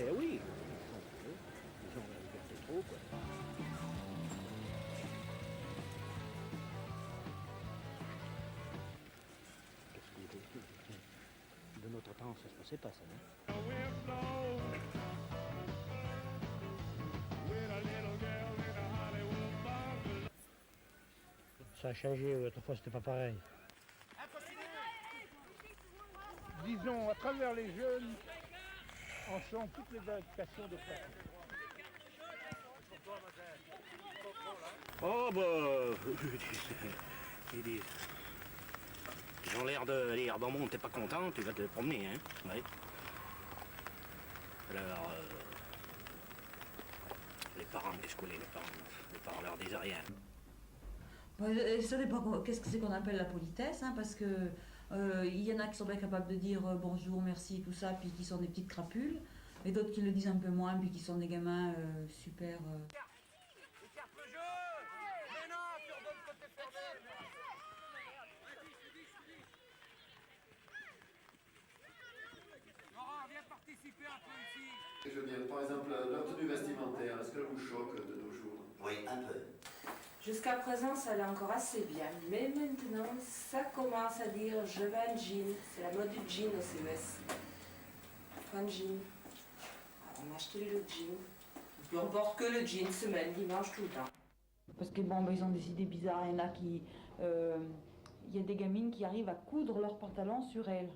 Eh oui, ils ont la liberté trop, quoi. Qu'est-ce que de notre temps, ça se passait pas, ça, hein? Ça a changé, autrefois c'était pas pareil. Disons, à travers les jeunes, on sent toutes les indications de ça. Oh bah, ils disent, ils ont l'air de dire, bon, t'es pas content, tu vas te promener, hein. Ouais. Alors, les parents, qu'est-ce que les parents? Les parents leur disent rien. Ça dépend qu'est-ce que c'est qu'on appelle la politesse, hein, parce que il y en a qui sont bien capables de dire bonjour, merci, tout ça, puis qui sont des petites crapules, et d'autres qui le disent un peu moins, puis qui sont des gamins super. Écarte le jeu. Mais non, tu redonnes côté fermé. Laurent, viens participer un peu ici. Je veux dire, par exemple, leur tenue vestimentaire, est-ce qu'elle vous choque de nos jours? Oui, un peu. Jusqu'à présent, ça allait encore assez bien. Mais maintenant, ça commence à dire je veux un jean. C'est la mode du jean au CES. Un jean. Alors, on a acheté le jean. Et puis on porte que le jean, semaine, dimanche, tout le temps. Parce que bon, ils ont des idées bizarres. Il y en a qui. Il y a des gamines qui arrivent à coudre leurs pantalons sur elles.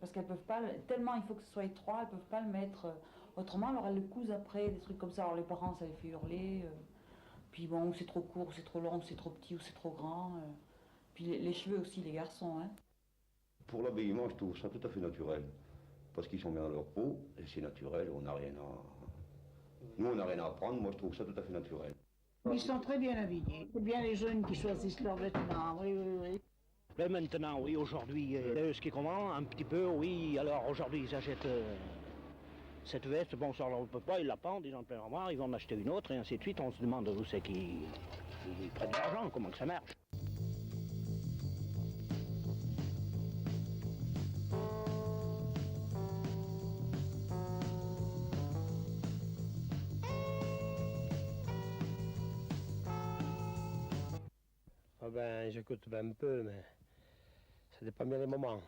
Parce qu'elles peuvent pas. Tellement il faut que ce soit étroit, elles peuvent pas le mettre autrement. Alors elles le cousent après, des trucs comme ça. Alors les parents, ça les fait hurler. Puis bon, ou c'est trop court, ou c'est trop long, ou c'est trop petit, ou c'est trop grand. Puis les cheveux aussi, les garçons. Hein. Pour l'habillement, je trouve ça tout à fait naturel. Parce qu'ils sont bien dans leur peau, et c'est naturel, on n'a rien à... Nous, on n'a rien à apprendre, moi je trouve ça tout à fait naturel. Ils sont très bien habillés. C'est bien les jeunes qui choisissent leurs vêtements, oui, oui, oui. Mais maintenant, oui, aujourd'hui, ce qui commence un petit peu, oui, alors aujourd'hui ils achètent cette veste, bon, ça on ne peut pas, ils la pendent, ils en plein armoire, ils vont en acheter une autre, et ainsi de suite, on se demande où c'est qu'ils prennent de l'argent, comment que ça marche. Ah ben, j'écoute un peu, mais ça dépend bien des moments.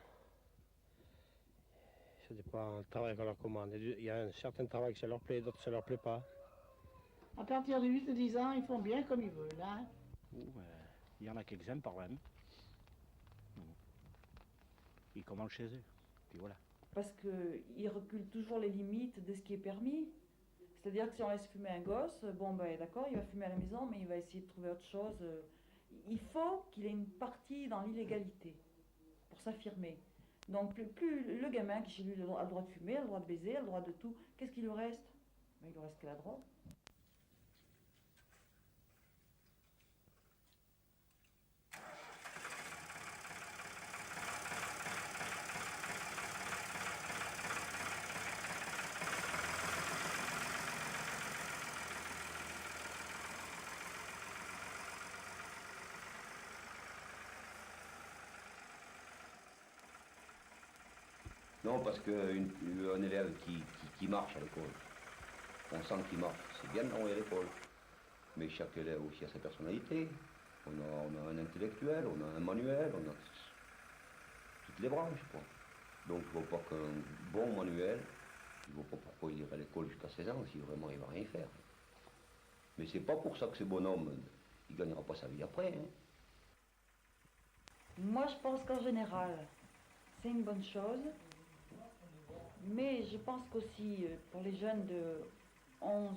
Ça dépend du travail qu'on leur commande. Il y a un certain travail que ça leur plaît, d'autres ça leur plaît pas. À partir de 8 ou 10 ans, ils font bien comme ils veulent. Hein. Il y en a qui aiment par même. Ils commandent chez eux, puis voilà. Parce qu'ils reculent toujours les limites de ce qui est permis. C'est-à-dire que si on laisse fumer un gosse, bon ben d'accord, il va fumer à la maison, mais il va essayer de trouver autre chose. Il faut qu'il ait une partie dans l'illégalité pour s'affirmer. Donc plus le gamin qui chez lui a le droit de fumer, a le droit de baiser, a le droit de tout, qu'est-ce qu'il lui reste? Ben, il lui reste que la drogue. Non, parce qu'un élève qui marche à l'école, on sent qu'il marche, c'est bien d'envoyer à l'école. Mais chaque élève aussi a sa personnalité. On a un intellectuel, on a un manuel, on a toutes les branches, quoi. Donc il ne faut pas qu'un bon manuel, il ne faut pas pourquoi il irait à l'école jusqu'à 16 ans si vraiment il ne va rien faire. Mais c'est pas pour ça que ce bonhomme, il ne gagnera pas sa vie après. Hein. Moi je pense qu'en général, c'est une bonne chose. Mais je pense qu'aussi, pour les jeunes de 11,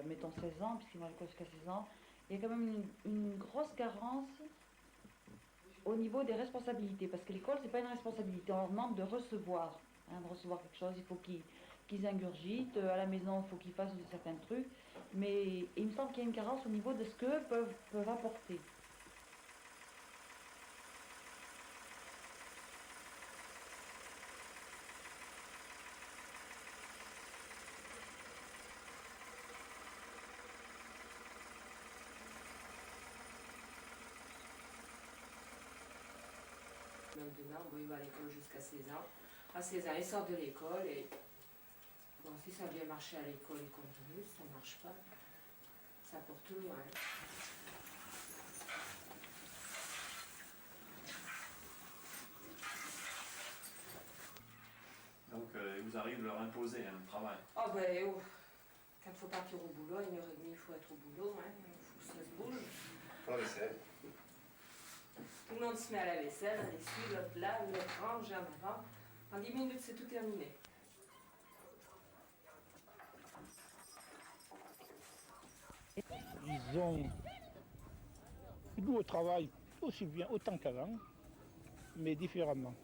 mettons 16 ans, puisqu'ils vont à l'école jusqu'à 16 ans, il y a quand même une grosse carence au niveau des responsabilités. Parce que l'école, c'est pas une responsabilité. On leur demande de recevoir quelque chose. Il faut qu'ils ingurgitent. À la maison, il faut qu'ils fassent certains trucs. Mais il me semble qu'il y a une carence au niveau de ce qu'eux peuvent apporter. Maintenant, bon, il va à l'école jusqu'à 16 ans. À 16 ans, il sort de l'école et Bon, si ça a bien marché à l'école, il continue. Si ça ne marche pas, ça porte loin. Donc, il vous arrive de leur imposer un travail. Oh ben, oh. Quand il faut partir au boulot, 1h30, il faut être au boulot, hein. Il faut que ça se bouge. La vaisselle. Tout le monde se met à la vaisselle, on essuie, l'autre lave, l'autre range, en avant. En 10 minutes, c'est tout terminé. Ils ont le goût au travail aussi bien, autant qu'avant, mais différemment.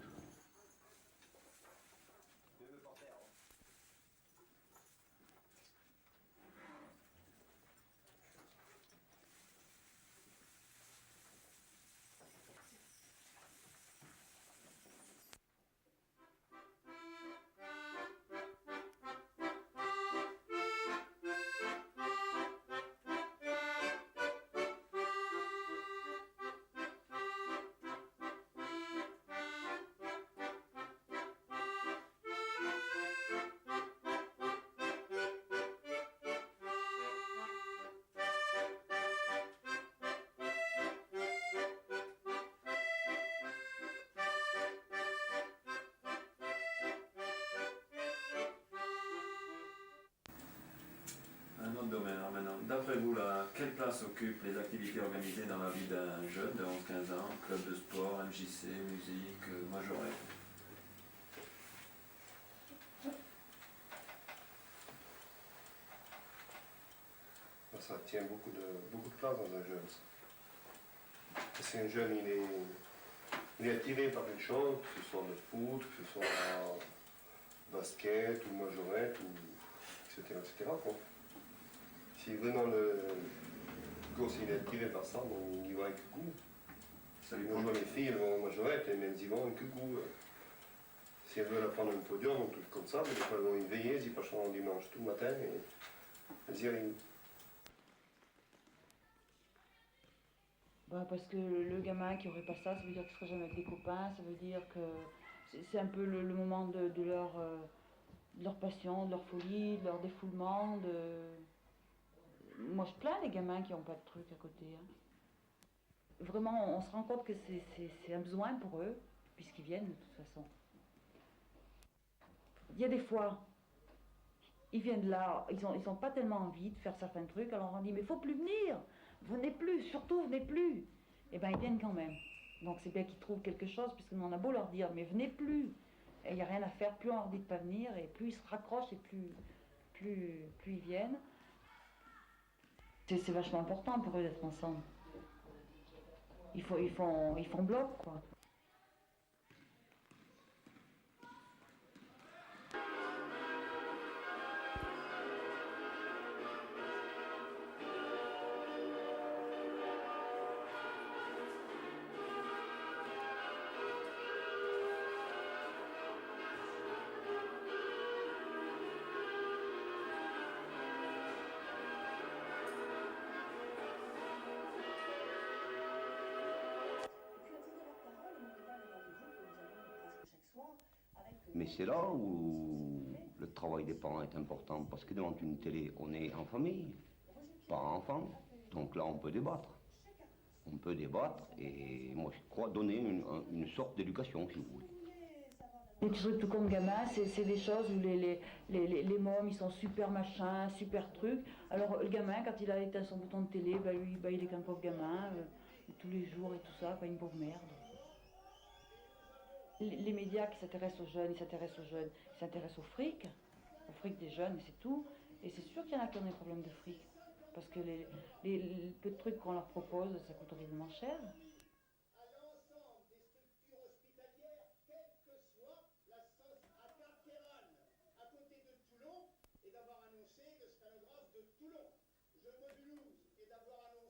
Un autre domaine, alors maintenant. D'après vous, là, quelle place occupent les activités organisées dans la vie d'un jeune de 11-15 ans? Club de sport, MJC, musique, majorette? Ça tient beaucoup de place dans un jeune. Si un jeune il est attiré par une chose, que ce soit le foot, que ce soit basket ou majorette, ou etc. Quoi. Si vraiment le gosse il est attiré par ça, bon, il va avec goût. Ça lui Moi, prend je vois les filles, elles vont en majorette, et même elles y vont avec goût. Si elles veulent apprendre un podium, un truc comme ça, mais des fois elles vont y veiller, elles y passeront le dimanche tout le matin, et elles y arrivent. Bah, parce que le gamin qui aurait pas ça, ça veut dire qu'il serait jamais avec des copains, ça veut dire que c'est un peu le moment de leur passion, de leur folie, de leur défoulement. Moi je plains les gamins qui n'ont pas de trucs à côté. Hein. Vraiment, on se rend compte que c'est un besoin pour eux, puisqu'ils viennent de toute façon. Il y a des fois, ils viennent là, ils ont pas tellement envie de faire certains trucs, alors on dit mais il faut plus venir, venez plus, surtout venez plus. Et bien ils viennent quand même. Donc c'est bien qu'ils trouvent quelque chose, puisqu'on en a beau leur dire mais venez plus. Et il n'y a rien à faire, plus on leur dit de pas venir, et plus ils se raccrochent, et plus ils viennent. C'est vachement important pour eux d'être ensemble. Ils font bloc, quoi. Mais c'est là où le travail des parents est important, parce que devant une télé, on est en famille, pas enfant. Donc là, on peut débattre. On peut débattre et moi, je crois donner une sorte d'éducation, si vous voulez. Les trucs tout comme gamin, c'est des choses où les mômes, ils sont super machins, super trucs. Alors le gamin, quand il a éteint son bouton de télé, bah, lui, bah, il est qu'un pauvre gamin, tous les jours et tout ça, pas une pauvre merde. Les médias qui s'intéressent aux jeunes, ils s'intéressent au fric des jeunes, et c'est tout. Et c'est sûr qu'il y en a qui ont des problèmes de fric. Parce que les peu de trucs qu'on leur propose, ça coûte horriblement cher.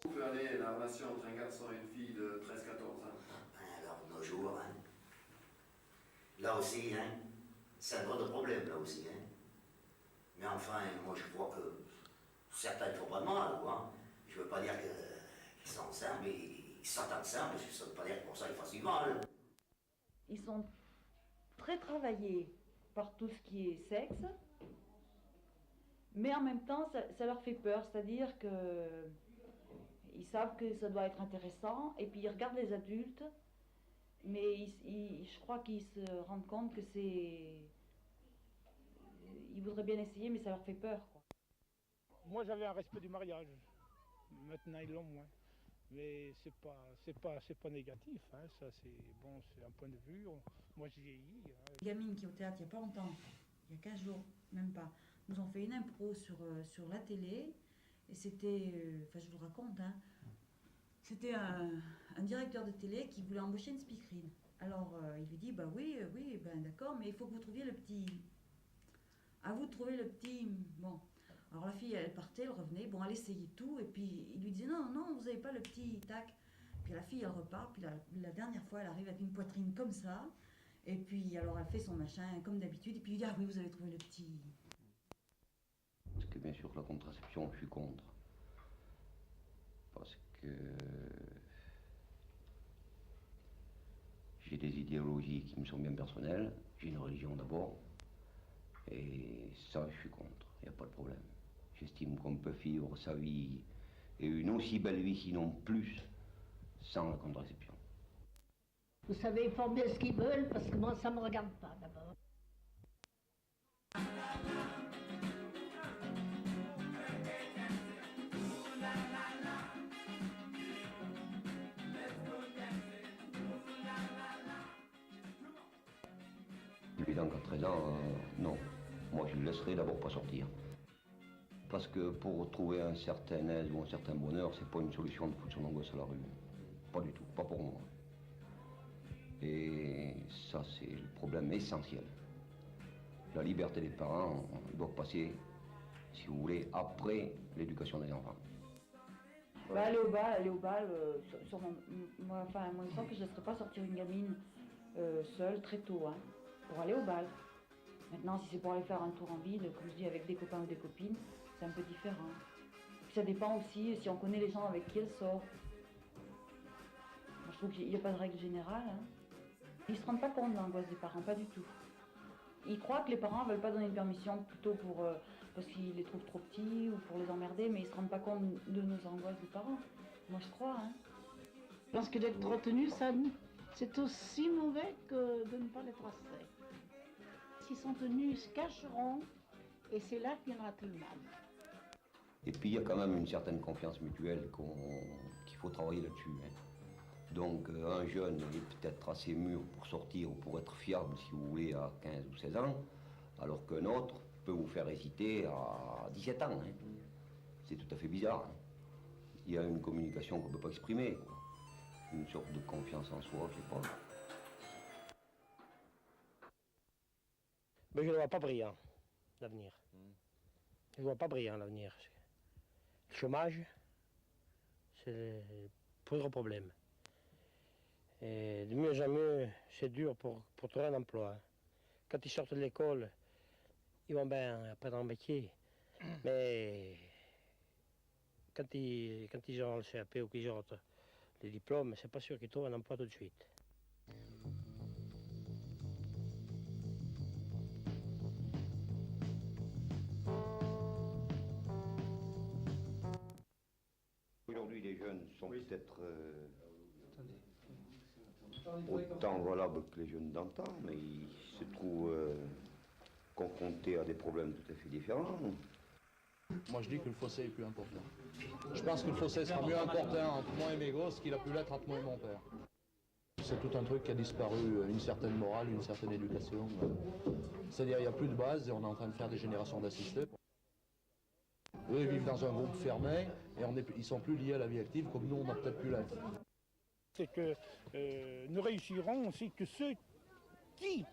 Vous pouvez aller la relation entre un garçon et une fille de 13-14 ans? Alors, de nos jours, hein. Là aussi, hein, c'est un gros problème, là aussi, hein. Mais enfin, moi je crois que certains ne font pas de mal, quoi. Je veux pas dire qu'ils sont ensemble, mais ils sont ensemble, parce que ça ne veut pas dire que pour ça ils fassent du mal. Ils sont très travaillés par tout ce qui est sexe, Mais en même temps, ça leur fait peur, c'est-à-dire que ils savent que ça doit être intéressant, et puis ils regardent les adultes, mais je crois qu'ils se rendent compte que c'est... Ils voudraient bien essayer, mais ça leur fait peur, quoi. Moi, j'avais un respect du mariage. Maintenant, ils l'ont moins. Mais c'est pas négatif, hein. Ça, c'est bon, c'est un point de vue. Moi, je vieillis. Hein. Les gamines qui est au théâtre il n'y a pas longtemps, il y a 15 jours, même pas, nous ont fait une impro sur la télé. Et c'était, enfin je vous le raconte, hein, c'était un directeur de télé qui voulait embaucher une speakerine. Alors il lui dit, bah oui, ben d'accord, mais il faut que vous trouviez le petit... À vous de trouver le petit... Bon. Alors la fille, elle partait, elle revenait, bon, elle essayait tout, et puis il lui disait, non, vous n'avez pas le petit tac. Puis la fille, elle repart, puis la dernière fois, elle arrive avec une poitrine comme ça, et puis alors elle fait son machin comme d'habitude, et puis il dit, ah oui, vous avez trouvé le petit... Parce que bien sûr, la contraception, je suis contre. Parce que j'ai des idéologies qui me sont bien personnelles, j'ai une religion d'abord, et ça, je suis contre, il n'y a pas de problème. J'estime qu'on peut vivre sa vie, et une aussi belle vie, sinon plus, sans la contraception. Vous savez, ils font bien ce qu'ils veulent, parce que moi, ça ne me regarde pas, d'abord. Évident qu'à 13 ans, non. Moi, je le laisserai d'abord pas sortir. Parce que pour trouver un certain aise ou un certain bonheur, c'est pas une solution de foutre son angoisse à la rue. Pas du tout, pas pour moi. Et ça, c'est le problème essentiel. La liberté des parents doit passer, si vous voulez, après l'éducation des enfants. Bah, aller au bal, moi, il me semble que je ne laisserais pas sortir une gamine seule très tôt, hein, pour aller au bal. Maintenant, si c'est pour aller faire un tour en ville, comme je dis, avec des copains ou des copines, c'est un peu différent. Puis ça dépend aussi si on connaît les gens avec qui elle sort. Moi, je trouve qu'il n'y a pas de règle générale. Hein. Ils ne se rendent pas compte de l'angoisse des parents, pas du tout. Ils croient que les parents ne veulent pas donner une permission plutôt parce qu'ils les trouvent trop petits ou pour les emmerder, mais ils ne se rendent pas compte de nos angoisses des parents. Moi, je crois. Hein. Je pense que d'être retenu, c'est aussi mauvais que de ne pas l'être assez. S'ils sont tenus, ils se cacheront, et c'est là qu'il y en aura tout le mal. Et puis, il y a quand même une certaine confiance mutuelle qu'il faut travailler là-dessus. Hein. Donc, un jeune est peut-être assez mûr pour sortir ou pour être fiable, si vous voulez, à 15 ou 16 ans, alors qu'un autre peut vous faire hésiter à 17 ans. Hein. C'est tout à fait bizarre. Hein. Il y a une communication qu'on ne peut pas exprimer, quoi. Une sorte de confiance en soi, je sais pas. Mais je ne vois pas brillant, l'avenir. Je ne vois pas brillant, l'avenir. Le chômage, c'est le plus gros problème. Et de mieux en mieux, c'est dur pour trouver un emploi. Quand ils sortent de l'école, ils vont bien apprendre un métier. Mais quand ils auront le CAP ou qu'ils auront les diplômes, c'est pas sûr qu'ils trouvent un emploi tout de suite. Aujourd'hui, les jeunes sont peut-être autant valables que les jeunes d'antan, mais ils se trouvent confrontés à des problèmes tout à fait différents. Moi, je dis que le fossé est plus important. Je pense que le fossé sera mieux important entre moi et mes gosses qu'il a pu l'être entre moi et mon père. C'est tout un truc qui a disparu, une certaine morale, une certaine éducation. C'est-à-dire qu'il n'y a plus de base et on est en train de faire des générations d'assistés. Eux, ils vivent dans un groupe fermé et ils ne sont plus liés à la vie active comme nous, on a peut-être pu l'être. C'est que nous réussirons aussi que ceux qui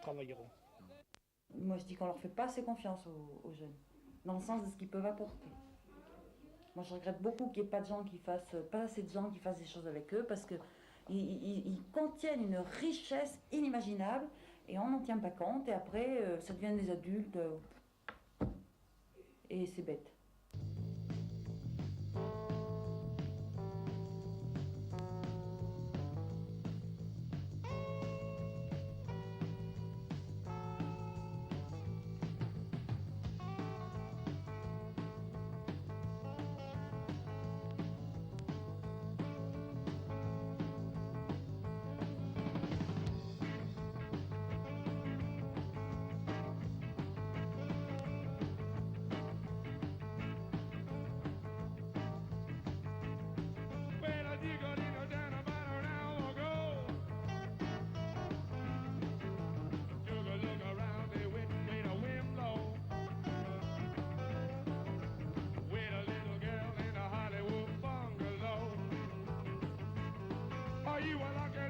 travailleront. Moi, je dis qu'on leur fait pas assez confiance aux jeunes, dans le sens de ce qu'ils peuvent apporter. Moi, je regrette beaucoup qu'il n'y ait pas assez de gens qui fassent des choses avec eux, parce qu'ils contiennent une richesse inimaginable et on n'en tient pas compte. Et après, ça devient des adultes et c'est bête. voilà que